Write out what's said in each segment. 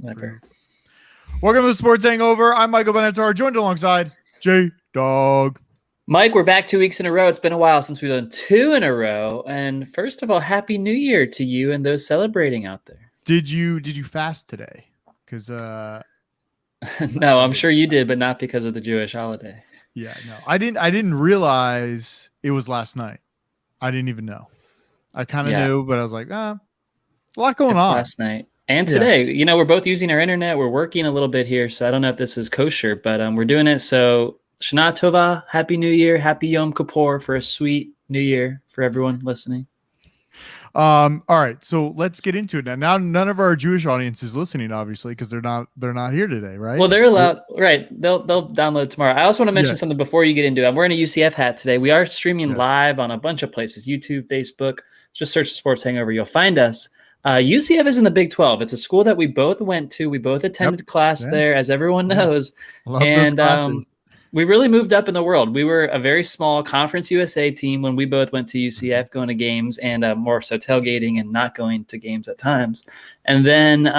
Never. Welcome to the Sports Hangover. I'm Michael Benatar, joined alongside J-Dog. Mike, we're back 2 weeks in a row. It's been a while since we've done 2 in a row. And first of all, Happy New Year to you and those celebrating out there. Did you fast today? Because no, I'm sure you did, but not because of the Jewish holiday. Yeah, no, I didn't realize it was last night. I didn't even know. I kind of knew, but I was like, a lot going on last night and today. You know, we're both using our internet. We're working a little bit here, so I don't know if this is kosher, but we're doing it. So Shana Tova, Happy New Year, Happy Yom Kippur for a sweet New Year for everyone listening. All right, so let's get into it now. Now, none of our Jewish audience is listening, obviously, because they're not here today, right? Well, they're allowed, right? They'll download tomorrow. I also want to mention something before you get into it. I'm wearing a UCF hat today. We are streaming live on a bunch of places: YouTube, Facebook. Just search the Sports Hangover. You'll find us. UCF is in the Big 12. It's a school that we both went to. We both attended class there, as everyone knows. Love those classes. We really moved up in the world. We were a very small Conference USA team when we both went to UCF, going to games and more so tailgating and not going to games at times. And then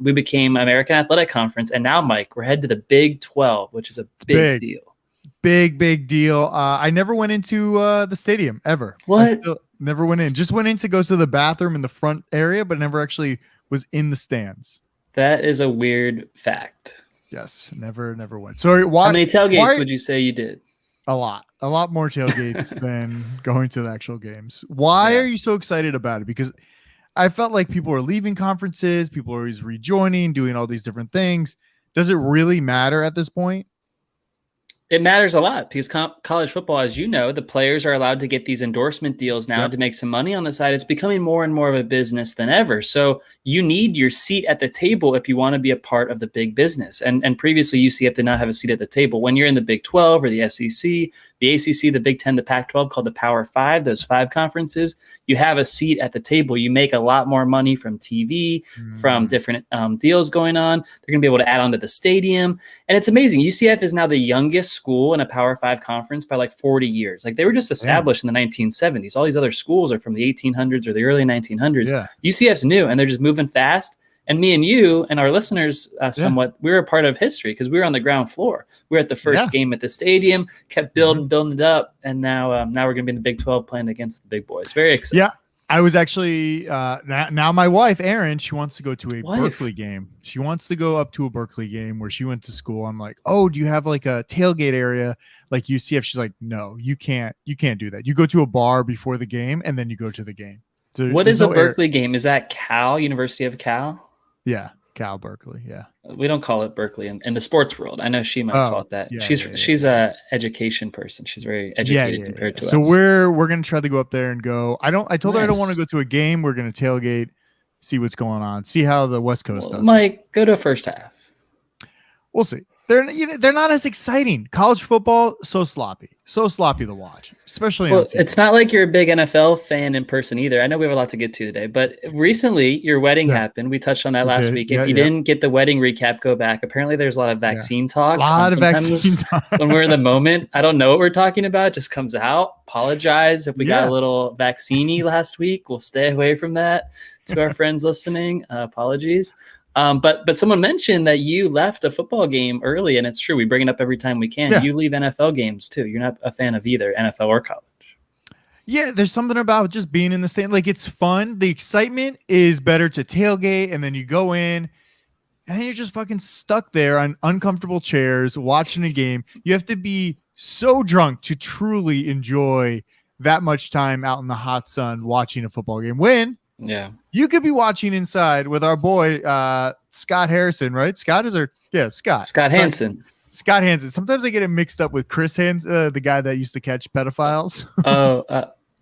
we became American Athletic Conference. And now, Mike, we're headed to the Big 12, which is a big deal. Big deal. I never went into the stadium ever. What? Never went in. Just went in to go to the bathroom in the front area, but never actually was in the stands. That is a weird fact. Yes, never went. So how many tailgates would you say you did? A lot more tailgates than going to the actual games. Why are you so excited about it? Because I felt like people were leaving conferences, people are always rejoining, doing all these different things. Does it really matter at this point? It matters a lot because college football, as you know, the players are allowed to get these endorsement deals now to make some money on the side. It's becoming more and more of a business than ever. So you need your seat at the table if you want to be a part of the big business. And previously, UCF did not have a seat at the table. When you're in the Big 12 or the SEC, the ACC, the Big 10, the Pac-12, called the Power 5, those 5 conferences, you have a seat at the table. You make a lot more money from TV, from different deals going on. They're going to be able to add on to the stadium. And it's amazing. UCF is now the youngest school in a Power 5 conference by like 40 years. Like they were just established in the 1970s. All these other schools are from the 1800s or the early 1900s. UCF's new, and they're just moving fast. And me and you and our listeners somewhat, we were a part of history because we were on the ground floor. We were at the first game at the stadium, kept building it up. And now we're going to be in the Big 12 playing against the big boys. Very exciting. Yeah. I was actually now my wife, Erin, she wants to go to a Berkeley game. She wants to go up to a Berkeley game where she went to school. I'm like, oh, do you have like a tailgate area like UCF? She's like, no, you can't do that. You go to a bar before the game and then you go to the game. So what is a Berkeley game? Is that Cal, University of Cal? Yeah, Cal Berkeley. Yeah, we don't call it Berkeley in the sports world. I know she might call it that. She's a education person. She's very educated compared to us. So we're gonna try to go up there and go. I told her I don't want to go to a game. We're gonna tailgate, see what's going on, see how the West Coast does. Mike, go to a first half. We'll see. They're not as exciting. College football, so sloppy to watch, especially. Well, it's not like you're a big NFL fan in person either. I know we have a lot to get to today, but recently your wedding happened. We touched on that last week. If you didn't get the wedding recap, go back. Apparently, there's a lot of vaccine talk. A lot of vaccine talk. When we're in the moment, I don't know what we're talking about. It just comes out. Apologize if we got a little vaccine-y last week. We'll stay away from that. To our friends listening, apologies. But someone mentioned that you left a football game early, and it's true. We bring it up every time we can. You leave NFL games too. You're not a fan of either NFL or college. Yeah, there's something about just being in the stand. Like it's fun. The excitement is better to tailgate, and then you go in, and you're just fucking stuck there on uncomfortable chairs watching a game. You have to be so drunk to truly enjoy that much time out in the hot sun watching a football game. You could be watching inside with our boy Scott Harrison, right? Scott. Scott Hansen. Scott Hansen. Sometimes I get him mixed up with Chris Hansen, the guy that used to catch pedophiles.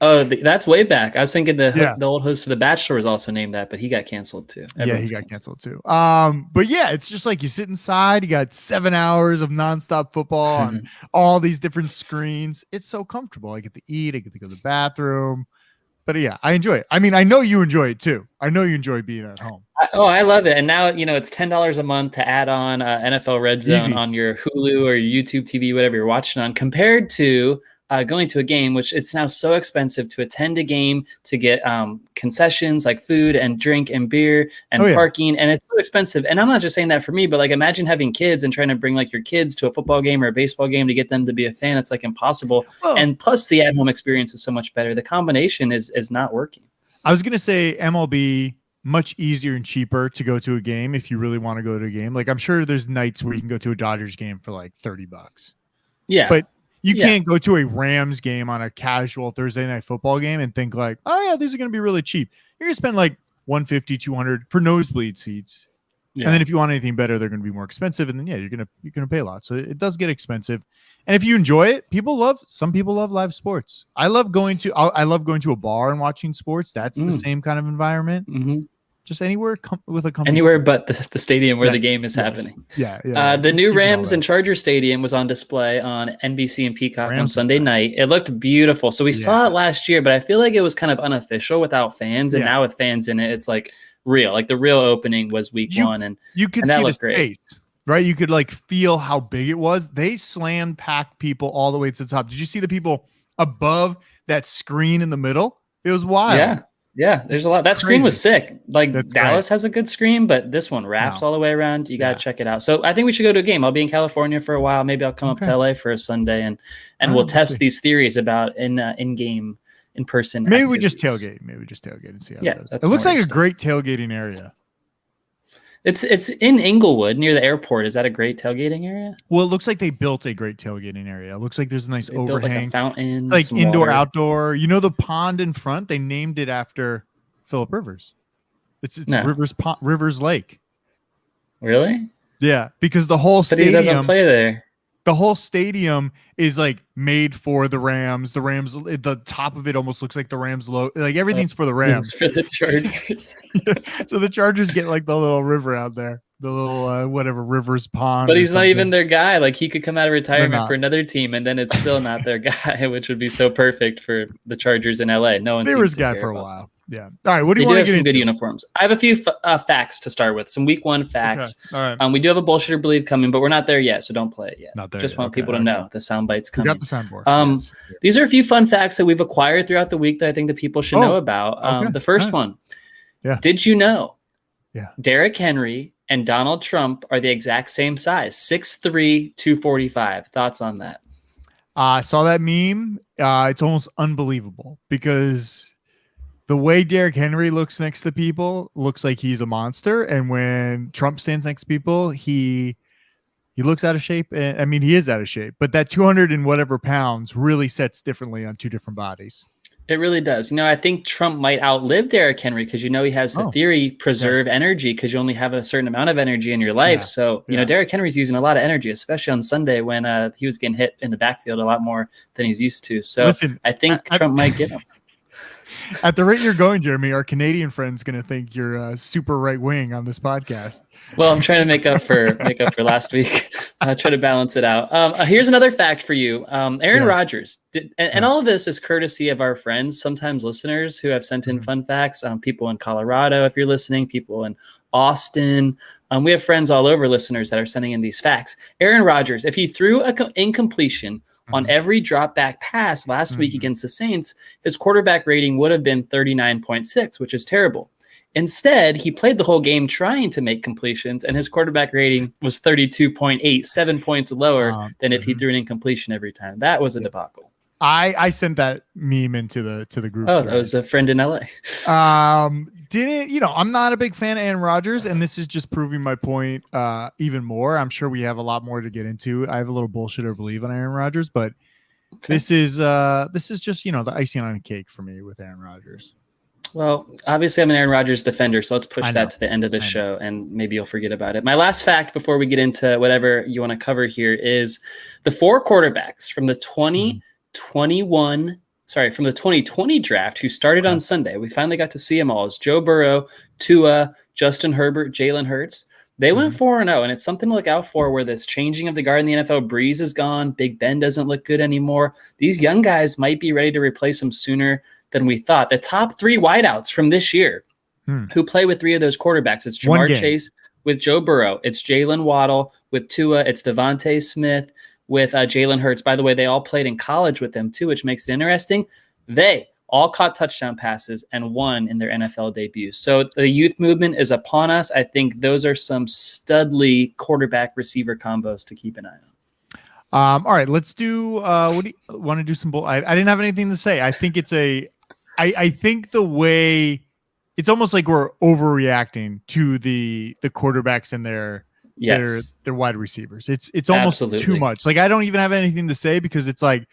That's way back. I was thinking the old host of The Bachelor was also named that, but he got canceled too. He got canceled too. But yeah, it's just like you sit inside. You got 7 hours of nonstop football on all these different screens. It's so comfortable. I get to eat. I get to go to the bathroom. But yeah, I enjoy it. I mean, I know you enjoy it too. I know you enjoy being at home. I love it. And now, it's $10 a month to add on NFL Red Zone on your Hulu or your YouTube TV, whatever you're watching on, compared to going to a game, which it's now so expensive to attend a game, to get concessions like food and drink and beer and parking. And it's so expensive. And I'm not just saying that for me, but like imagine having kids and trying to bring like your kids to a football game or a baseball game to get them to be a fan. It's like impossible. And plus the at-home experience is so much better. The combination is not working. I was going to say MLB, much easier and cheaper to go to a game if you really want to go to a game. Like I'm sure there's nights where you can go to a Dodgers game for like $30. Yeah. But you can't go to a Rams game on a casual Thursday night football game and think like, oh yeah, these are going to be really cheap. You're going to spend like $150, $200 for nosebleed seats. Yeah. And then if you want anything better, they're going to be more expensive. And then you're going to pay a lot. So it does get expensive. And if you enjoy it, some people love live sports. I love going to a bar and watching sports. That's the same kind of environment. Mm-hmm. Just anywhere with a company. Anywhere but the stadium where the game is happening. Yeah. The new Rams and Chargers stadium was on display on NBC and Peacock on Sunday night. It looked beautiful. So we saw it last year, but I feel like it was kind of unofficial without fans. And now with fans in it, it's like real. Like the real opening was week 1. And you could see the space, right? You could like feel how big it was. They slammed packed people all the way to the top. Did you see the people above that screen in the middle? It was wild. Yeah, there's a lot. That screen was sick. Like Dallas has a good screen, but this one wraps all the way around. You got to check it out. So I think we should go to a game. I'll be in California for a while. Maybe I'll come up to LA for a Sunday and we'll test these theories about in-game, in-person. Maybe we just tailgate. And see how it goes. It looks like a great tailgating area. It's in Inglewood near the airport. Is that a great tailgating area? Well, it looks like they built a great tailgating area. It looks like there's a nice overhang, like a fountain, like indoor, water. Outdoor. You know the pond in front? They named it after Philip Rivers. It's Rivers Lake. Really? Yeah, because the whole stadium. But he doesn't play there. The whole stadium is like made for the Rams. The Rams, the top of it almost looks like the Rams logo. Like everything's for the Rams. For the Chargers. So the Chargers get like the little river out there, the little whatever Rivers Pond. But he's not even their guy. Like he could come out of retirement for another team, and then it's still not their guy, which would be so perfect for the Chargers in LA. No one. They were his guy for a while. Yeah. All right. What do you want to get into? Good uniforms. I have a few facts to start with. Some week 1 facts. Okay. All right. We do have a bullshit or believe coming, but we're not there yet, so don't play it yet. Not there. Just want people to know the sound bites coming. We got the soundboard. Yes. These are a few fun facts that we've acquired throughout the week that I think that people should know about. The first one. Yeah. Did you know? Yeah. Derrick Henry and Donald Trump are the exact same size, 6'3", 245. Thoughts on that? I saw that meme. It's almost unbelievable because the way Derrick Henry looks next to people looks like he's a monster. And when Trump stands next to people, he looks out of shape. And I mean, he is out of shape, but that 200 and whatever pounds really sets differently on two different bodies. It really does. I think Trump might outlive Derrick Henry because, he has the theory, preserve energy, because you only have a certain amount of energy in your life. Yeah. So, Derrick Henry's using a lot of energy, especially on Sunday when he was getting hit in the backfield a lot more than he's used to. So listen, I think Trump might get him. At the rate you're going, Jeremy, our Canadian friend's going to think you're super right wing on this podcast. Well, I'm trying to make up for last week. Try to balance it out. Here's another fact for you. Aaron Rodgers and all of this is courtesy of our friends, sometimes listeners who have sent in fun facts. People in Colorado, if you're listening, people in Austin. We have friends all over, listeners that are sending in these facts. Aaron Rodgers, if he threw an incompletion on every drop back pass last week against the Saints, his quarterback rating would have been 39.6, which is terrible. Instead, he played the whole game trying to make completions, and his quarterback rating was 32.8, 7 points lower than if he threw an incompletion every time. That was a debacle. I sent that meme into the group. Oh, that was a friend in LA. I'm not a big fan of Aaron Rodgers, and this is just proving my point even more. I'm sure we have a lot more to get into. I have a little bullshit or believe on Aaron Rodgers, but this is just the icing on a cake for me with Aaron Rodgers. Well, obviously I'm an Aaron Rodgers defender, so let's push that to the end of the show, and maybe you'll forget about it. My last fact before we get into whatever you want to cover here is the 4 quarterbacks from the 2020 draft who started on Sunday. We finally got to see them all. It's Joe Burrow, Tua, Justin Herbert, Jalen Hurts. They went 4-0, and it's something to look out for where this changing of the guard in the NFL, Breeze is gone, Big Ben doesn't look good anymore. These young guys might be ready to replace him sooner than we thought. The top 3 wideouts from this year who play with 3 of those quarterbacks, it's Jamar Chase with Joe Burrow, it's Jalen Waddle with Tua, it's Devontae Smith with Jalen Hurts. By the way, they all played in college with him too, which makes it interesting. They all caught touchdown passes and won in their NFL debuts. So the youth movement is upon us. I think those are some studly quarterback receiver combos to keep an eye on. All right, let's do what do you want to do? Some bull. I didn't have anything to say. I think it's I think the way it's almost like we're overreacting to the quarterbacks and their wide receivers. It's almost too much. Like I don't even have anything to say because it's like,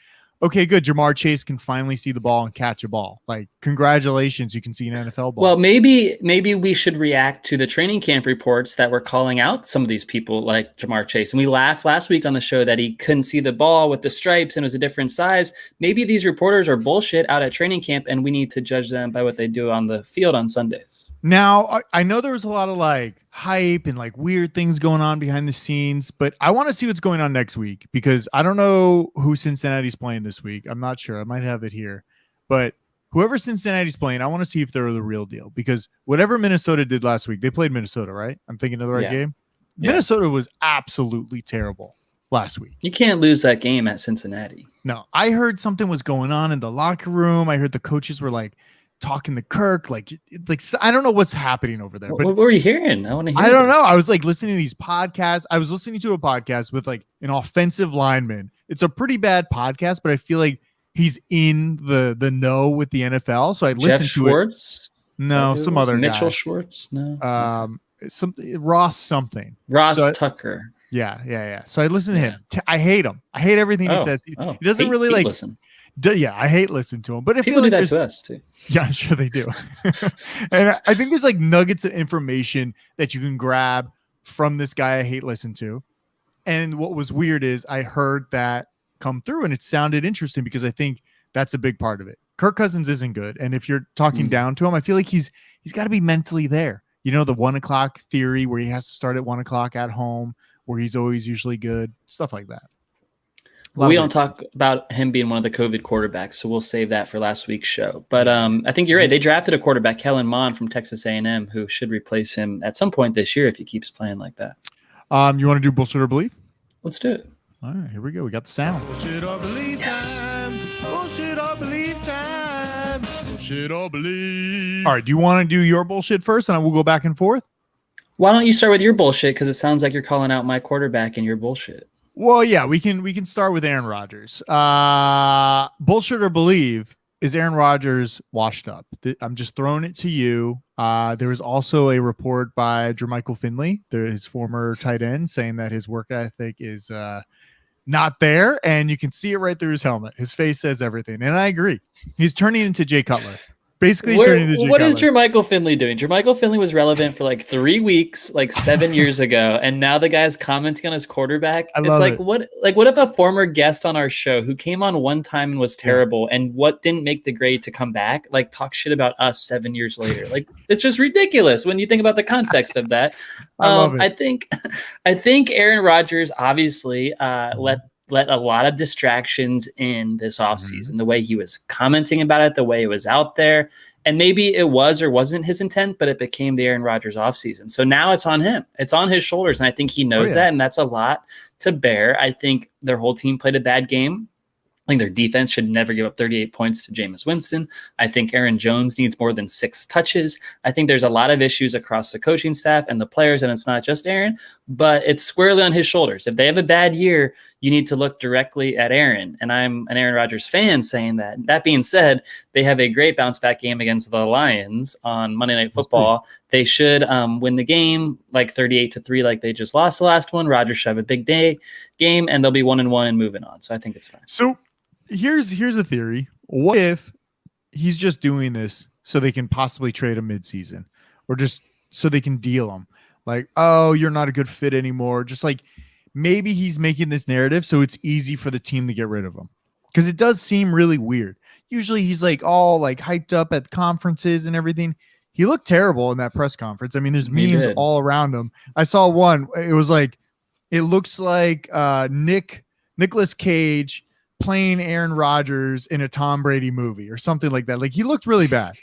okay, good. Jamar Chase can finally see the ball and catch a ball. Like, congratulations, you can see an NFL ball. Well, maybe we should react to the training camp reports that were calling out some of these people like Jamar Chase. And we laughed last week on the show that he couldn't see the ball with the stripes and it was a different size. Maybe these reporters are bullshit out at training camp and we need to judge them by what they do on the field on Sundays. Now, I know there was a lot of like hype and like weird things going on behind the scenes, but I want to see what's going on next week because I don't know who Cincinnati's playing this week. I'm not sure. I might have it here, but whoever Cincinnati's playing, I want to see if they're the real deal because whatever Minnesota did last week, they played Minnesota, right? I'm thinking of the right game. Yeah. Minnesota was absolutely terrible last week. You can't lose that game at Cincinnati. No, I heard something was going on in the locker room. I heard the coaches were like, talking to Kirk, like I don't know what's happening over there. But what were you hearing? I want to hear. I don't know. I was like listening to these podcasts. I was listening to a podcast with like an offensive lineman. It's a pretty bad podcast, but I feel like he's in the know with the NFL. So I listened to Schwartz? It. No, some other Mitchell guy. Schwartz. No. Some Ross something. Tucker. Yeah. So I listen to him. I hate him. I hate everything he says. He doesn't really like listen. I hate listening to him, but I people feel like do that to us too. Yeah, I'm sure they do. And I think there's like nuggets of information that you can grab from this guy I hate listening to. And what was weird is I heard that come through and it sounded interesting because I think that's a big part of it. Kirk Cousins isn't good. And if you're talking down to him, I feel like he's got to be mentally there. You know, the 1 o'clock theory where he has to start at 1 o'clock at home, where he's always usually good, stuff like that. We don't talk about him being one of the COVID quarterbacks, so we'll save that for last week's show. But I think you're right. They drafted a quarterback, Kellen Mond from Texas A&M, who should replace him at some point this year if he keeps playing like that. You want to do bullshit or believe? Let's do it. All right, here we go. We got the sound. Bullshit or believe time. Bullshit or believe time. Bullshit or believe. All right, do you want to do your bullshit first, and we'll go back and forth? Why don't you start with your bullshit? Because it sounds like you're calling out my quarterback and your bullshit. Well, yeah, we can start with Aaron Rodgers. Bullshit or believe, is Aaron Rodgers washed up? I'm just throwing it to you. There was also a report by Jermichael Finley, his former tight end, saying that his work ethic is not there, and you can see it right through his helmet. His face says everything, and I agree. He's turning into Jay Cutler. Basically, what is Jermichael Finley doing? Jermichael Finley was relevant for like 3 weeks, like 7 years ago, and now the guy's commenting on his quarterback. It's like what if a former guest on our show who came on one time and was terrible and what didn't make the grade to come back, like talk shit about us 7 years later? Like it's just ridiculous when you think about the context of that. I love it. I think Aaron Rodgers obviously let a lot of distractions in this offseason, the way he was commenting about it, the way it was out there. And maybe it was or wasn't his intent, but it became the Aaron Rodgers offseason. So now it's on him. It's on his shoulders. And I think he knows that. And that's a lot to bear. I think their whole team played a bad game. I think their defense should never give up 38 points to Jameis Winston. I think Aaron Jones needs more than 6 touches. I think there's a lot of issues across the coaching staff and the players, and it's not just Aaron, but it's squarely on his shoulders. If they have a bad year, you need to look directly at Aaron. And I'm an Aaron Rodgers fan saying that. That being said, they have a great bounce back game against the Lions on Monday Night Football. They should win the game like 38-3, like they just lost the last one. Rodgers should have a big game, and they'll be 1-1 and moving on. So I think it's fine. So here's a theory. What if he's just doing this so they can possibly trade him midseason, or just so they can deal him? Like, oh, you're not a good fit anymore. Just like maybe he's making this narrative so it's easy for the team to get rid of him, because it does seem really weird. Usually he's like all like hyped up at conferences and everything. He looked terrible in that press conference. I mean, there's memes all around him. I saw one. It was like, it looks like Nicolas Cage playing Aaron Rodgers in a Tom Brady movie or something like that. Like he looked really bad.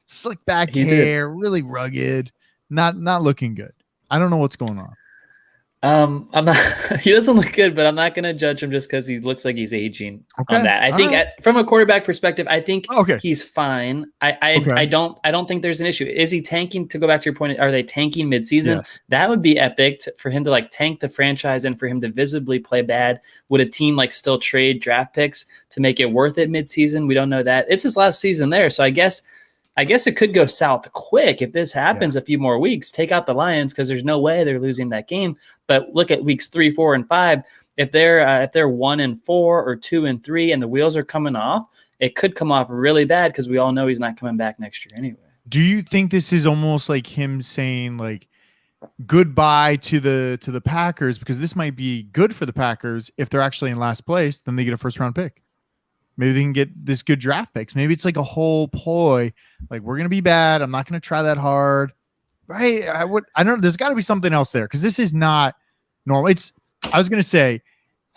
Slick back hair, really rugged, not looking good. I don't know what's going on. I'm not. He doesn't look good, but I'm not going to judge him just because he looks like he's aging on Okay. that. I All think right. from a quarterback perspective, I think Okay. he's fine. I Okay. I don't think there's an issue. Is he tanking? To go back to your point, are they tanking midseason? Yes. That would be epic for him to like tank the franchise and for him to visibly play bad. Would a team like still trade draft picks to make it worth it midseason? We don't know that. It's his last season there, so I guess it could go south quick if this happens a few more weeks. Take out the Lions because there's no way they're losing that game. But look at weeks 3, 4, and 5. If they're 1-4 or 2-3 and the wheels are coming off, it could come off really bad because we all know he's not coming back next year anyway. Do you think this is almost like him saying like goodbye to the Packers, because this might be good for the Packers if they're actually in last place, then they get a first round pick. Maybe they can get this good draft picks. Maybe it's like a whole ploy. Like, we're going to be bad. I'm not going to try that hard. Right. I don't know. There's got to be something else there because this is not normal. I was going to say,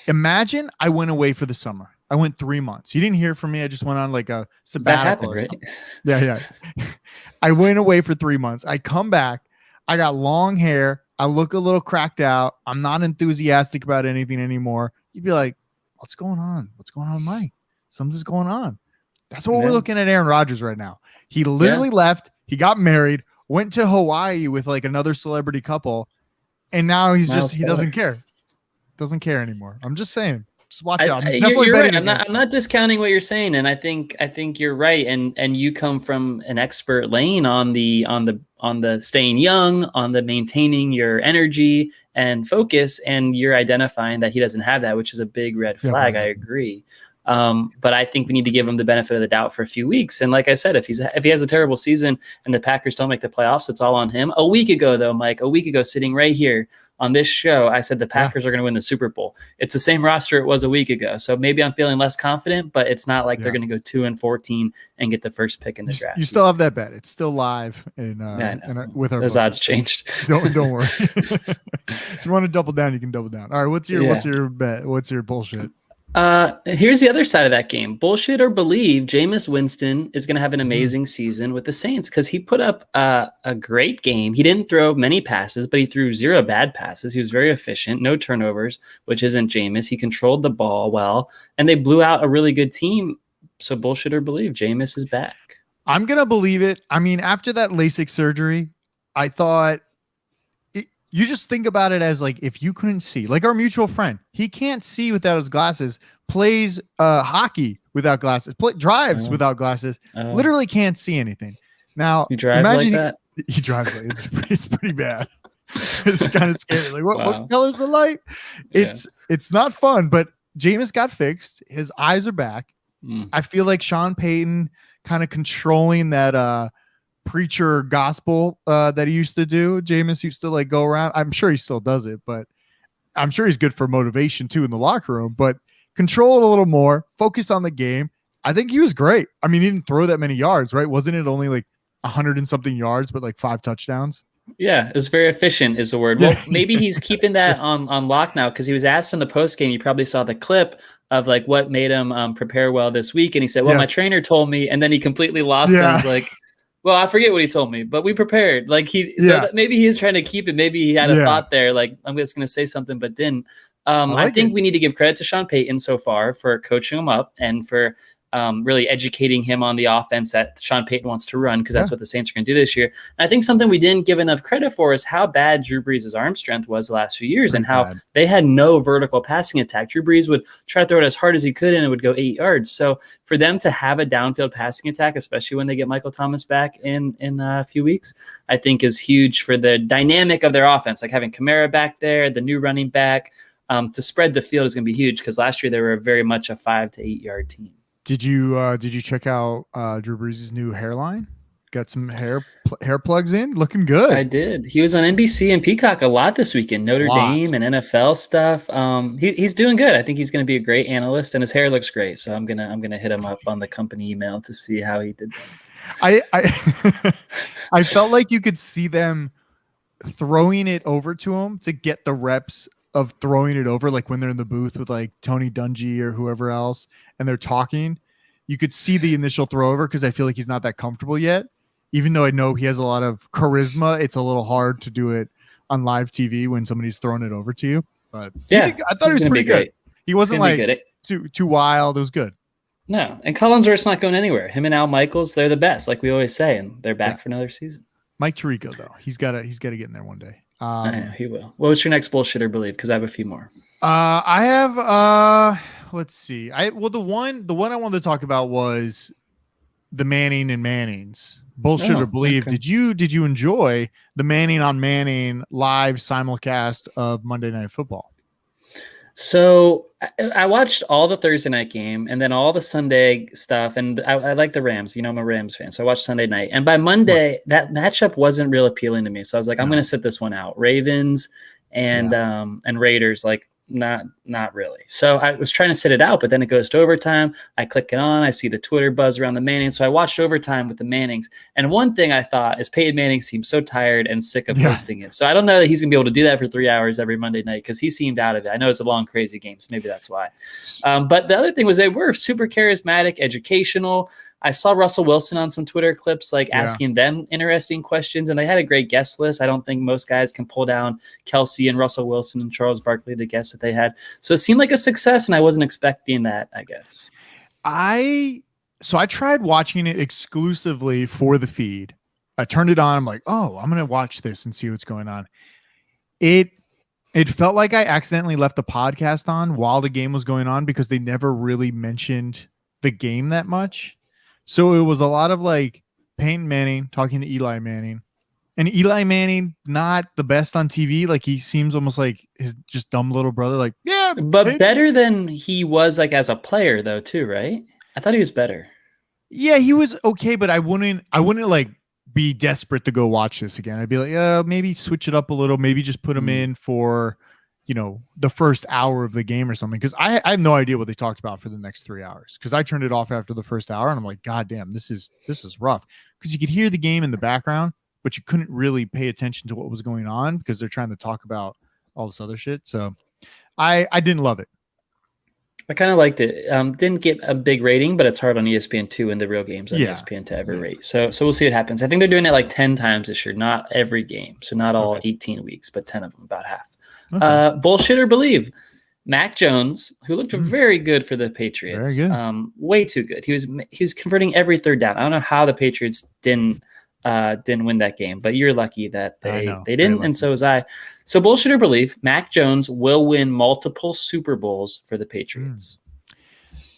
imagine I went away for the summer. I went 3 months. You didn't hear from me. I just went on like a sabbatical. That happened, right? Yeah. I went away for 3 months. I come back. I got long hair. I look a little cracked out. I'm not enthusiastic about anything anymore. You'd be like, what's going on? What's going on, Mike? Something's going on. That's what we're looking at Aaron Rodgers right now. He literally left. He got married, went to Hawaii with like another celebrity couple, and now he doesn't care. Doesn't care anymore. I'm just saying. Just watch out. I'm definitely you're right. betting. I'm not discounting what you're saying, and I think you're right. And you come from an expert lane on the staying young, on the maintaining your energy and focus, and you're identifying that he doesn't have that, which is a big red flag. I agree. But I think we need to give him the benefit of the doubt for a few weeks. And like I said, if he has a terrible season and the Packers don't make the playoffs, it's all on him. A week ago, though, Mike, sitting right here on this show, I said the Packers are going to win the Super Bowl. It's the same roster it was a week ago. So maybe I'm feeling less confident, but it's not like they're going to go 2-14 and get the first pick in the draft. You still have that bet. It's still live with our those odds changed. Don't worry. If you want to double down, you can double down. All right, what's your bet? What's your bullshit? Here's the other side of that game. Bullshit or believe, Jameis Winston is going to have an amazing season with the Saints because he put up a great game. He didn't throw many passes, but he threw 0 bad passes. He was very efficient, no turnovers, which isn't Jameis. He controlled the ball well, and they blew out a really good team. So bullshit or believe, Jameis is back. I'm going to believe it. I mean, after that LASIK surgery, I thought you just think about it as like, if you couldn't see, like our mutual friend, he can't see without his glasses, plays hockey without glasses, drives without glasses, literally can't see anything. Now, you drive like that? He drives like it's pretty bad. It's kind of scary. Like, what color's the light? It's not fun, but Jameis got fixed. His eyes are back. I feel like Sean Payton kind of controlling that preacher gospel that he used to do. Jameis used to like go around. I'm sure he still does it, but I'm sure he's good for motivation too in the locker room, but control it a little more, focus on the game. I think he was great. I mean, he didn't throw that many yards, right? Wasn't it only like 100 and something yards, but like 5 touchdowns? Yeah, it was very efficient is the word. Well, maybe he's keeping that on lock now because he was asked in the post game. You probably saw the clip of like what made him prepare well this week. And he said, well, my trainer told me, and then he completely lost it. He's like, well, I forget what he told me, but we prepared. Like maybe he is trying to keep it. Maybe he had a thought there, like I'm just going to say something, but didn't. I think we need to give credit to Sean Payton so far for coaching him up and for really educating him on the offense that Sean Payton wants to run because that's what the Saints are going to do this year. And I think something we didn't give enough credit for is how bad Drew Brees' arm strength was the last few years and how they had no vertical passing attack. Drew Brees would try to throw it as hard as he could and it would go 8 yards. So for them to have a downfield passing attack, especially when they get Michael Thomas back in a few weeks, I think is huge for the dynamic of their offense. Like having Kamara back there, the new running back, to spread the field is going to be huge because last year they were very much a 5 to 8 yard team. Did you check out Drew Brees' new hairline? Got some hair plugs in, looking good. I did. He was on NBC and Peacock a lot this weekend. Notre Dame and NFL stuff. He's doing good. I think he's going to be a great analyst, and his hair looks great. So I'm gonna hit him up on the company email to see how he did that. I felt like you could see them throwing it over to him to get the reps of throwing it over, like when they're in the booth with like Tony Dungy or whoever else and they're talking, you could see the initial throw over because I feel like he's not that comfortable yet. Even though I know he has a lot of charisma, it's a little hard to do it on live TV when somebody's throwing it over to you. But Yeah, I thought he was pretty good. He wasn't like too wild. It was good. No, and Collinsworth's not going anywhere. Him and Al Michaels, they're the best, like we always say, and they're back for another season. Mike Tirico, though, he's got to get in there one day. I know he will. What was your next bullshit or believe? Because I have a few more. I have let's see. The one I wanted to talk about was the Manning and Mannings. Bullshit or believe. Okay. Did you enjoy the Manning on Manning live simulcast of Monday Night Football? So I watched all the Thursday night game and then all the Sunday stuff. And I like the Rams. You know, I'm a Rams fan. So I watched Sunday night. And by Monday, that matchup wasn't real appealing to me. So I was like, I'm going to sit this one out. Ravens and Raiders, like, not really. So I was trying to sit it out, but then it goes to overtime. I click it on. I see the Twitter buzz around the Mannings. So I watched overtime with the Mannings. And one thing I thought is Peyton Manning seems so tired and sick of hosting it. So I don't know that he's going to be able to do that for 3 hours every Monday night because he seemed out of it. I know it's a long, crazy game, so maybe that's why. But the other thing was they were super charismatic, educational. I saw Russell Wilson on some Twitter clips, like asking them interesting questions, and they had a great guest list. I don't think most guys can pull down Kelsey and Russell Wilson and Charles Barkley, the guests that they had. So it seemed like a success, and I wasn't expecting that, I guess. So I tried watching it exclusively for the feed. I turned it on. I'm like, oh, I'm going to watch this and see what's going on. It felt like I accidentally left the podcast on while the game was going on because they never really mentioned the game that much. So it was a lot of like Peyton Manning talking to Eli Manning, and Eli Manning not the best on TV. Like he seems almost like his just dumb little brother. Like but better than he was like as a player though too, right? I thought he was better. Yeah, he was okay, but I wouldn't like be desperate to go watch this again. I'd be like, maybe switch it up a little. Maybe just put him in for, the first hour of the game or something. Because I have no idea what they talked about for the next 3 hours. Because I turned it off after the first hour, and I'm like, God damn, this is rough. Because you could hear the game in the background, but you couldn't really pay attention to what was going on because they're trying to talk about all this other shit. So I didn't love it. I kind of liked it. Didn't get a big rating, but it's hard on ESPN2 and the real games on ESPN to ever rate. So we'll see what happens. I think they're doing it like 10 times this year, not every game. So not all 18 weeks, but 10 of them, about half. Okay. Bullshit or believe. Mac Jones, who looked very good for the Patriots. Very good. Way too good. He was converting every third down. I don't know how the Patriots didn't win that game, but you're lucky that they didn't, and so was I. So bullshit or believe, Mac Jones will win multiple Super Bowls for the Patriots.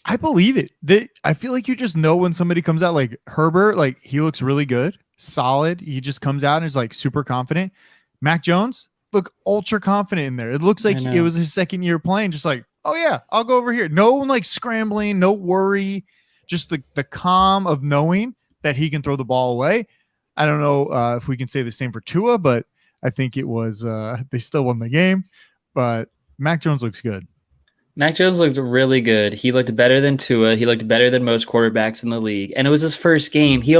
I believe it. I feel like you just know when somebody comes out like Herbert, like he looks really good, solid. He just comes out and is like super confident. Mac Jones look ultra confident in there. It looks like it was his second year playing, just like, oh yeah, I'll go over here. No one like scrambling, no worry, just the calm of knowing that he can throw the ball away. I don't know if we can say the same for Tua, but I think it was they still won the game. But Mac Jones looks good. Mac Jones looked really good. He looked better than Tua. He looked better than most quarterbacks in the league. And it was his first game. He's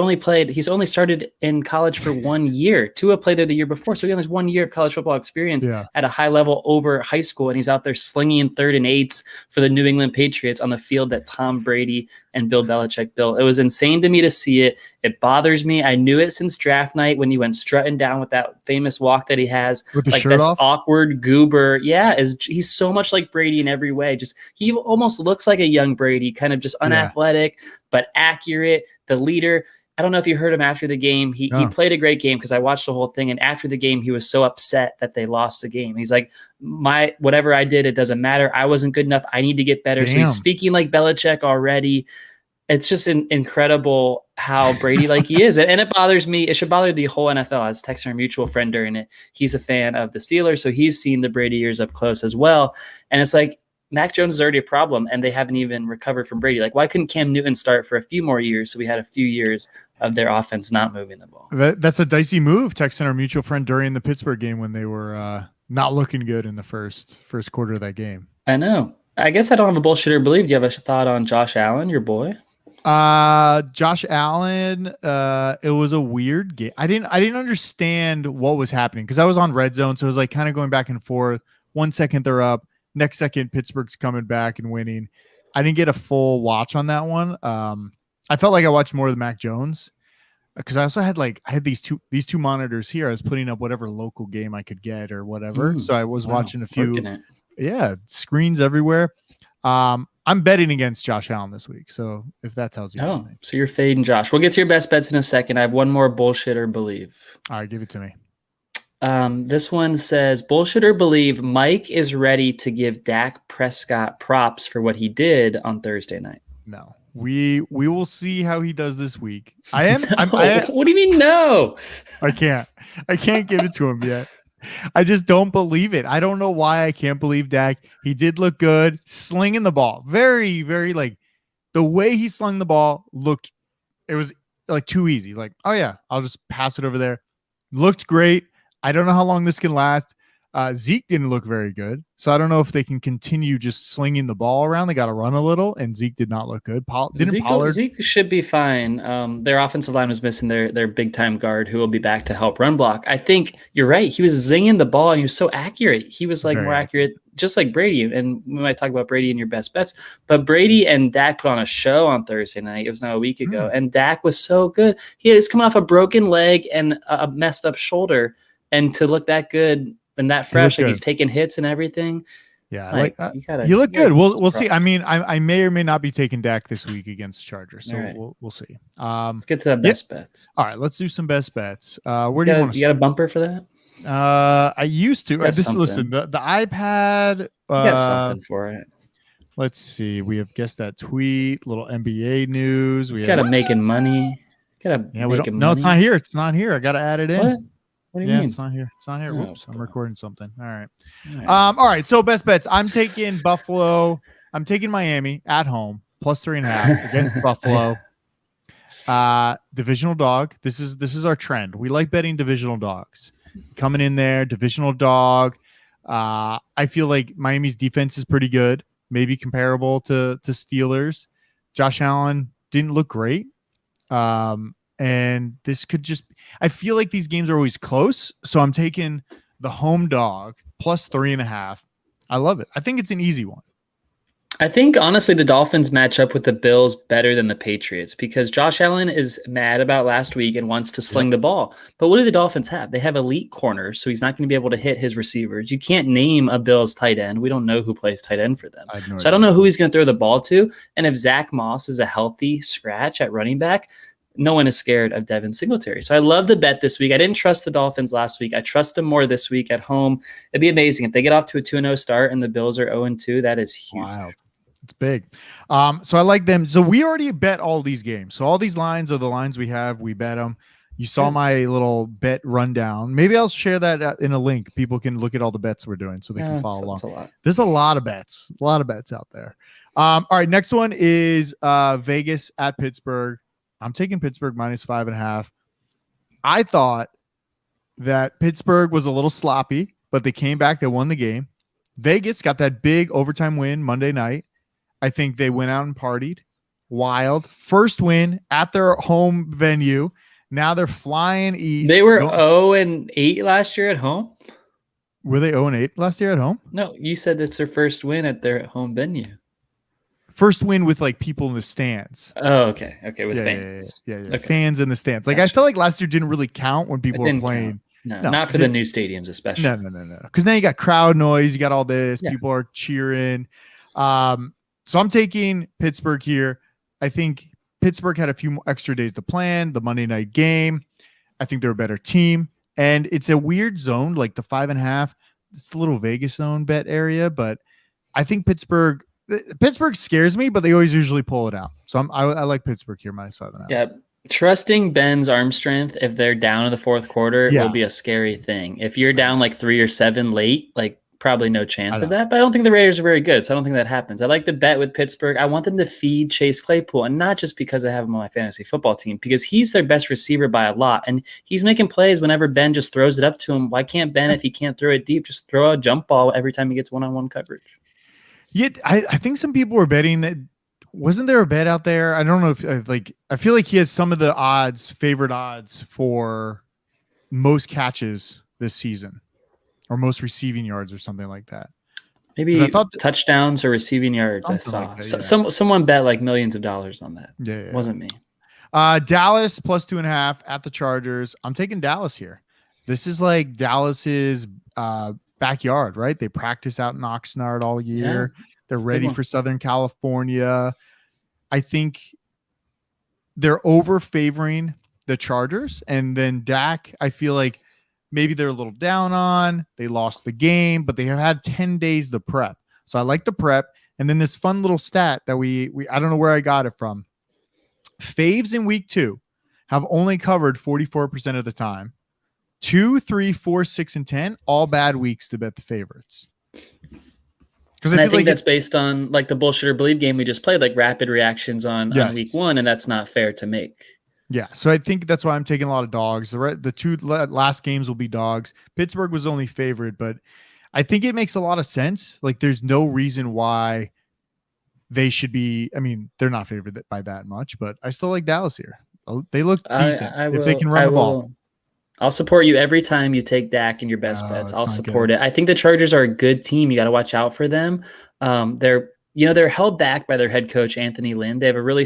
only started in college for 1 year. Tua played there the year before. So he only has 1 year of college football experience at a high level over high school. And he's out there slinging 3rd and 8s for the New England Patriots on the field that Tom Brady and Bill Belichick built. It was insane to me to see it. It bothers me. I knew it since draft night when he went strutting down with that famous walk that he has. With the shirt off? Awkward goober. Yeah, he's so much like Brady in every way. Just he almost looks like a young Brady, kind of just unathletic, but accurate, the leader. I don't know if you heard him after the game. He played a great game because I watched the whole thing. And after the game, he was so upset that they lost the game. He's like, whatever I did, it doesn't matter. I wasn't good enough. I need to get better. Damn. So he's speaking like Belichick already. It's just incredible how Brady like he is. And it bothers me. It should bother the whole NFL. I was texting our mutual friend during it. He's a fan of the Steelers, so he's seen the Brady years up close as well. And it's like, Mac Jones is already a problem, and they haven't even recovered from Brady. Like, why couldn't Cam Newton start for a few more years so we had a few years of their offense not moving the ball? That's a dicey move, texting our mutual friend during the Pittsburgh game when they were not looking good in the first quarter of that game. I know. I guess I don't have a bullshit or believe. Do you have a thought on Josh Allen, your boy? Josh Allen, it was a weird game. I didn't understand what was happening because I was on red zone, so it was like kind of going back and forth. 1 second they're up, next second Pittsburgh's coming back and winning. I didn't get a full watch on that one. I felt like I watched more of the Mac Jones because I also had I had these two monitors here. I was putting up whatever local game I could get or whatever. So I was watching a few, screens everywhere. I'm betting against Josh Allen this week. So if that tells you anything. So you're fading Josh. We'll get to your best bets in a second. I have one more bullshit or believe. All right, give it to me. This one says, bullshit or believe, Mike is ready to give Dak Prescott props for what he did on Thursday night. No. We will see how he does this week. I am. What do you mean no? I can't give it to him yet. I just don't believe it. I don't know why I can't believe Dak. He did look good slinging the ball. Very, very the way he slung the ball it was too easy. Oh yeah, I'll just pass it over there. Looked great. I don't know how long this can last. Zeke didn't look very good. So I don't know if they can continue just slinging the ball around. They got to run a little, and Zeke did not look good. Zeke should be fine. Their offensive line was missing their big-time guard who will be back to help run block. I think you're right. He was zinging the ball, and he was so accurate. He was more accurate, just like Brady. And we might talk about Brady in your best bets. But Brady and Dak put on a show on Thursday night. It was now a week ago. And Dak was so good. He was coming off a broken leg and a messed up shoulder. And to look that good and that fresh, he's taking hits and everything. Yeah, you look good. We'll see. I mean, I may or may not be taking Dak this week against Chargers, so we'll see. Let's get to the best bets. All right, let's do some best bets. Where do you want to? You got a bumper for that? I used to. Listen, the iPad. Got something for it. Let's see. We have guessed that tweet. Little NBA news. We got to making money. Money. No, it's not here. It's not here. I got to add it in. What do you mean? It's not here. It's not here. Whoops, I'm recording something. All right. All right. So best bets. I'm taking Buffalo. I'm taking Miami at home +3.5 against Buffalo. Divisional dog. This is our trend. We like betting divisional dogs. Coming in there, divisional dog. I feel like Miami's defense is pretty good, maybe comparable to Steelers. Josh Allen didn't look great. And this could I feel like these games are always close. So I'm taking the home dog +3.5. I love it. I think it's an easy one. I think, honestly, the Dolphins match up with the Bills better than the Patriots because Josh Allen is mad about last week and wants to sling the ball. But what do the Dolphins have? They have elite corners, so he's not going to be able to hit his receivers. You can't name a Bills tight end. We don't know who plays tight end for them. I don't know who he's going to throw the ball to. And if Zach Moss is a healthy scratch at running back, no one is scared of Devin Singletary. So I love the bet this week. I didn't trust the Dolphins last week. I trust them more this week at home. It'd be amazing. If they get off to a 2-0 start and the Bills are 0-2, that is huge. Wow. It's big. So I like them. So we already bet all these games. So all these lines are the lines we have. We bet them. You saw my little bet rundown. Maybe I'll share that in a link. People can look at all the bets we're doing so they can follow along. There's a lot of bets. A lot of bets out there. All right. Next one is Vegas at Pittsburgh. I'm taking Pittsburgh -5.5. I thought that Pittsburgh was a little sloppy, but they came back. They won the game. Vegas got that big overtime win Monday night. I think they went out and partied. Wild. First win at their home venue. Now they're flying east. They were 0-8 last year at home. Were they 0-8 last year at home? No, you said it's their first win at their home venue. First win with people in the stands. Oh, okay. Okay, with fans. Yeah. Okay. Fans in the stands. I feel like last year didn't really count when people were playing. No, not for the new stadiums, especially. No. Because now you got crowd noise. You got all this. Yeah. People are cheering. So I'm taking Pittsburgh here. I think Pittsburgh had a few more extra days to plan. The Monday night game. I think they're a better team. And it's a weird zone, like the 5.5. It's a little Vegas zone bet area. But I think Pittsburgh scares me, but they always usually pull it out. So I like Pittsburgh here -5.5. Yeah. Trusting Ben's arm strength, if they're down in the fourth quarter, will be a scary thing. If you're down 3 or 7 late, probably no chance of that. But I don't think the Raiders are very good, so I don't think that happens. I like the bet with Pittsburgh. I want them to feed Chase Claypool, and not just because I have him on my fantasy football team, because he's their best receiver by a lot, and he's making plays whenever Ben just throws it up to him. Why can't Ben, if he can't throw it deep, just throw a jump ball every time he gets one-on-one coverage? Yeah, I think some people were betting that. Wasn't there a bet out there? I don't know if I feel like he has some of the favorite odds for most catches this season or most receiving yards or something like that. Maybe I thought touchdowns or receiving yards. I saw someone bet millions of dollars on that. Yeah. It wasn't me. Dallas plus 2.5 at the Chargers. I'm taking Dallas here. This is like Dallas's backyard, right? They practice out in Oxnard all year. They're ready for Southern California. I think they're over favoring the Chargers. And then Dak, I feel like maybe they're a little down on. They lost the game, but they have had 10 days to prep. So I like the prep. And then this fun little stat that we I don't know where I got it from. Faves in week 2 have only covered 44% of the time. 2, 3, 4, 6, and 10, all bad weeks to bet the favorites. Because I think that's based on like the bullshit or believe game we just played, like rapid reactions on week 1, and that's not fair to make. Yeah, so I think that's why I'm taking a lot of dogs. The 2 last games will be dogs. Pittsburgh was only favored, but I think it makes a lot of sense. Like, there's no reason why they should be. I mean, they're not favored by that much, but I still like Dallas here. They look decent if they can run the ball. I'll support you every time you take Dak in your best bets. I'll support it. I think the Chargers are a good team. You got to watch out for them. They're held back by their head coach, Anthony Lynn. They have a really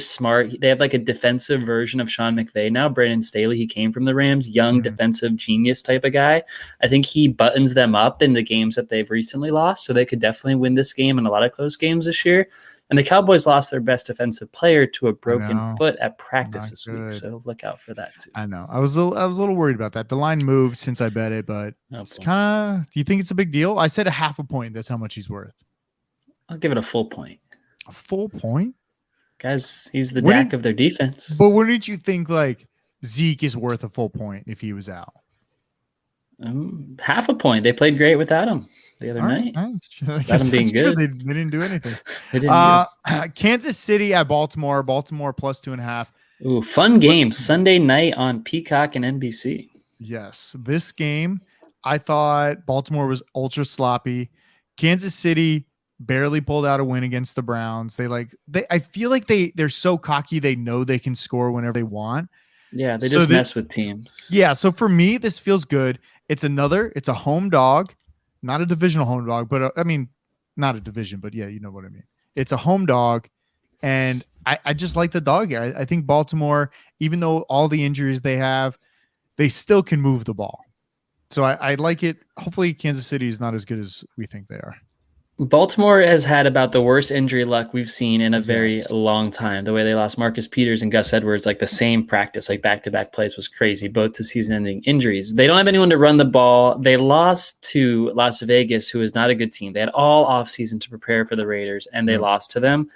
they have like a defensive version of Sean McVay now. Brandon Staley, he came from the Rams, young defensive genius type of guy. I think he buttons them up in the games that they've recently lost. So they could definitely win this game and a lot of close games this year. And the Cowboys lost their best defensive player to a broken foot at practice this week. So look out for that too. I know. I was a little worried about that. The line moved since I bet it, but it's kind of. Do you think it's a big deal? I said a half a point. That's how much he's worth. I'll give it a full point. A full point? Guys, he's the Dak of their defense. But wouldn't you think like Zeke is worth a full point if he was out? Half a point. They played great without him the other night. Without him being good. They didn't do anything. They didn't Kansas City at Baltimore. Baltimore plus 2.5. Ooh, fun game. Sunday night on Peacock and NBC. Yes. This game, I thought Baltimore was ultra sloppy. Kansas City barely pulled out a win against the Browns. I feel like they're so cocky they know they can score whenever they want. Yeah, they just mess with teams. Yeah, so for me, this feels good. It's a home dog, not a divisional home dog, but I mean, not a division, but yeah, you know what I mean. It's a home dog, and I just like the dog here. I think Baltimore, even though all the injuries they have, they still can move the ball. So I like it. Hopefully Kansas City is not as good as we think they are. Baltimore has had about the worst injury luck we've seen in a very long time. The way they lost Marcus Peters and Gus Edwards, like the same practice, like back-to-back plays was crazy, both to season-ending injuries. They don't have anyone to run the ball. They lost to Las Vegas, who is not a good team. They had all offseason to prepare for the Raiders, and they lost to them.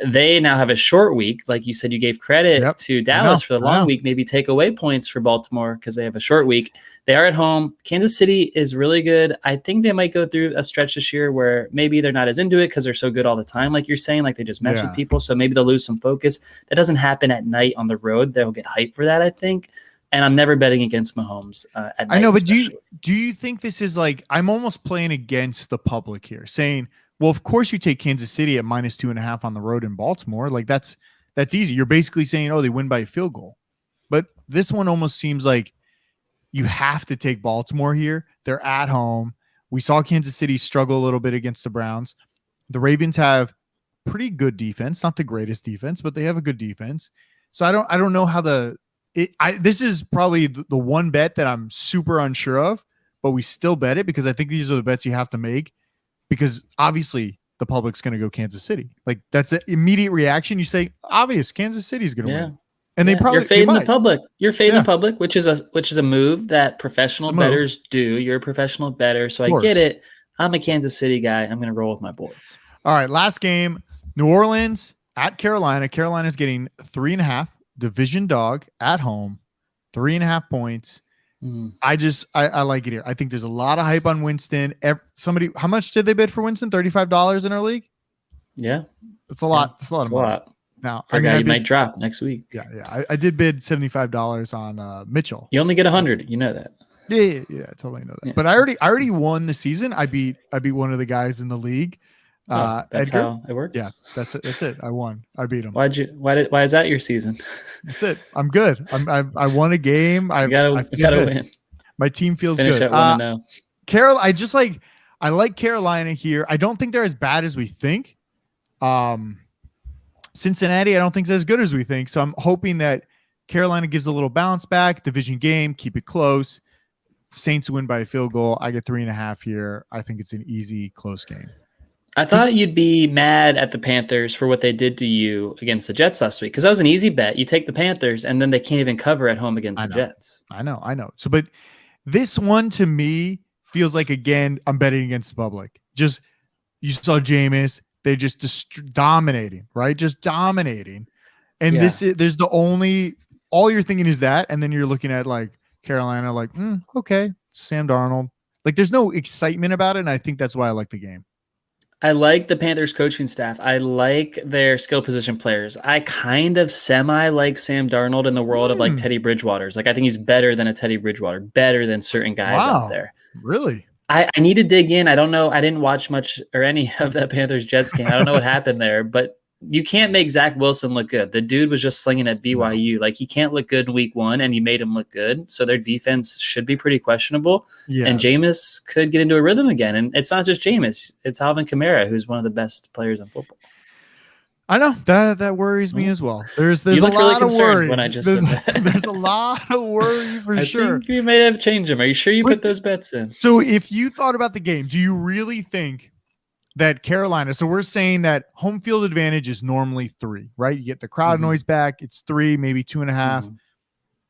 They now have a short week. Like you said, you gave credit to Dallas for the long week. Maybe take away points for Baltimore because they have a short week. They are at home. Kansas City is really good. I think they might go through a stretch this year where maybe they're not as into it because they're so good all the time, like you're saying. Like they just mess with people. So maybe they'll lose some focus. That doesn't happen at night on the road. They'll get hyped for that, I think. And I'm never betting against Mahomes at night. I know, but do you think this is like, I'm almost playing against the public here, saying, well, of course you take Kansas City at minus 2.5 on the road in Baltimore. Like that's easy. You're basically saying, oh, they win by a field goal. But this one almost seems like you have to take Baltimore here. They're at home. We saw Kansas City struggle a little bit against the Browns. The Ravens have pretty good defense, not the greatest defense, but they have a good defense. So I don't know how this is probably the one bet that I'm super unsure of, but we still bet it because I think these are the bets you have to make. Because obviously the public's going to go Kansas City. Like that's an immediate reaction. You say, obvious, Kansas City is going to win. And they probably you're fading the public. You're fading the public, which is a move that professional bettors do. You're a professional bettor, so I get it. I'm a Kansas City guy. I'm going to roll with my boys. All right, last game, New Orleans at Carolina. Carolina's getting 3.5, division dog at home, 3.5 points. I like it here. I think there's a lot of hype on Winston. How much did they bid for Winston? $35 in our league. Yeah, that's a lot. That's a lot of money. Now, I might drop next week. Yeah. I did bid $75 on Mitchell. You only get 100. You know that. Yeah, I totally know that. Yeah. But I already won the season. I beat one of the guys in the league. That's Edgar. how it works. Yeah, that's it. I won. I beat him. Why is that your season? That's it. I'm good. I won a game. I gotta win. My team feels Finish good. I like Carolina here. I don't think they're as bad as we think. Cincinnati, I don't think is as good as we think. So I'm hoping that Carolina gives a little bounce back. Division game, keep it close. Saints win by a field goal. I get 3.5 here. I think it's an easy, close game. I thought you'd be mad at the Panthers for what they did to you against the Jets last week, because that was an easy bet. You take the Panthers, and then they can't even cover at home against the Jets. I know. So, but this one to me feels like, again, I'm betting against the public. Just, you saw Jameis, they just dominating, right? Just dominating. And there's the only, all you're thinking is that, and then you're looking at like Carolina, like, okay, Sam Darnold. Like, there's no excitement about it, and I think that's why I like the game. I like the Panthers coaching staff. I like their skill position players. I kind of like Sam Darnold in the world of like Teddy Bridgewater's. Like, I think he's better than a Teddy Bridgewater, better than certain guys out there. Really? I need to dig in. I don't know. I didn't watch much or any of that Panthers Jets game. I don't know what happened there, but you can't make Zach Wilson look good. The dude was just slinging at BYU. Like, he can't look good in week 1, and you made him look good. So their defense should be pretty questionable. Yeah. And Jameis could get into a rhythm again. And it's not just Jameis. It's Alvin Kamara, who's one of the best players in football. I know that worries me as well. There's a lot really of worry when I just said that. There's a lot of worry for sure. I think you may have changed them. Are you sure you put those bets in? So if you thought about the game, do you really think that Carolina, so we're saying that home field advantage is normally 3, right? You get the crowd noise back. It's 3, maybe 2.5.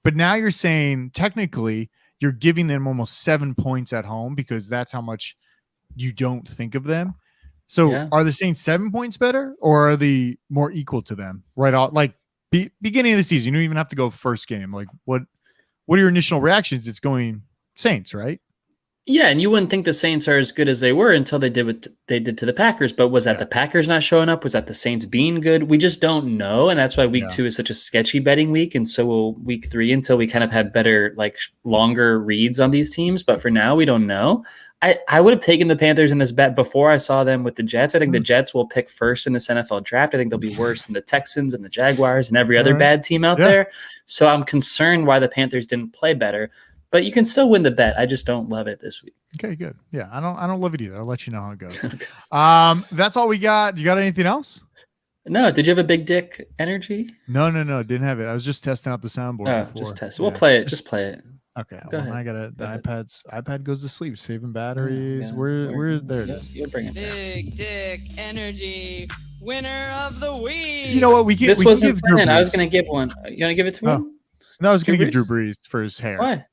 But now you're saying technically you're giving them almost 7 points at home because that's how much you don't think of them. So are the Saints 7 points better, or are they more equal to them right off? Like beginning of the season, you don't even have to go first game. Like what are your initial reactions? It's going Saints, right? Yeah, and you wouldn't think the Saints are as good as they were until they did what they did to the Packers. But was that the Packers not showing up? Was that the Saints being good? We just don't know, and that's why week 2 is such a sketchy betting week, and so will week 3 until we kind of have better, like, longer reads on these teams. But for now, we don't know. I would have taken the Panthers in this bet before I saw them with the Jets. I think the Jets will pick first in this NFL draft. I think they'll be worse than the Texans and the Jaguars and every other bad team out there. So I'm concerned why the Panthers didn't play better. But you can still win the bet. I just don't love it this week. Okay, good. Yeah, I don't love it either. I'll let you know how it goes. Okay. That's all we got. You got anything else? No. Did you have a big dick energy? No. Didn't have it. I was just testing out the soundboard before. Just test. We'll play it. Just play it. Okay. Go ahead. I got it. The iPad goes to sleep, saving batteries. We're there. You'll bring it. Big dick energy. Winner of the week. You know what? This wasn't planned. I was going to give one. You want to give it to me? No, I was going to give Drew Brees for his hair. Why?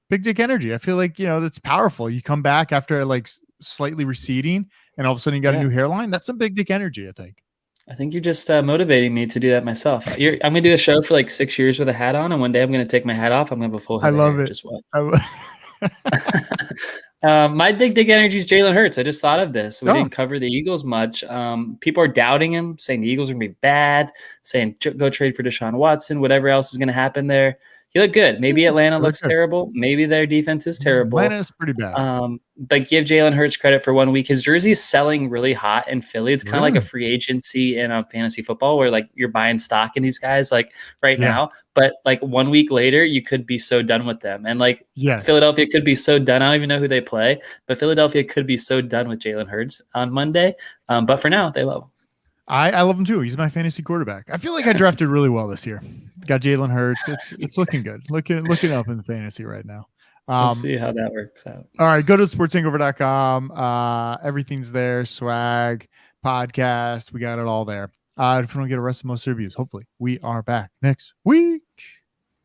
Big dick energy. I feel like, that's powerful. You come back after like slightly receding and all of a sudden you got a new hairline. That's some big dick energy, I think. I think you're just motivating me to do that myself. I'm going to do a show for like 6 years with a hat on, and one day I'm going to take my hat off. I'm going to have a full head I love of hair. it. Just what? My big dick energy is Jalen Hurts. I just thought of this. We didn't cover the Eagles much. People are doubting him, saying the Eagles are going to be bad, saying go trade for Deshaun Watson, whatever else is going to happen there. He looked good. Maybe Atlanta looks terrible. Maybe their defense is terrible. Atlanta's pretty bad. But give Jalen Hurts credit for 1 week. His jersey is selling really hot in Philly. It's kind of like a free agency in fantasy football where like you're buying stock in these guys like now. But like 1 week later, you could be so done with them. And like Philadelphia could be so done. I don't even know who they play. But Philadelphia could be so done with Jalen Hurts on Monday. But for now, they love him. I love him too. He's my fantasy quarterback. I feel like I drafted really well this year. Got Jalen Hurts. It's looking good. Looking up in the fantasy right now. We'll see how that works out. All right, go to sportshangover.com. Everything's there. Swag, podcast. We got it all there. If you don't get arrested, most reviews. Hopefully, we are back next week.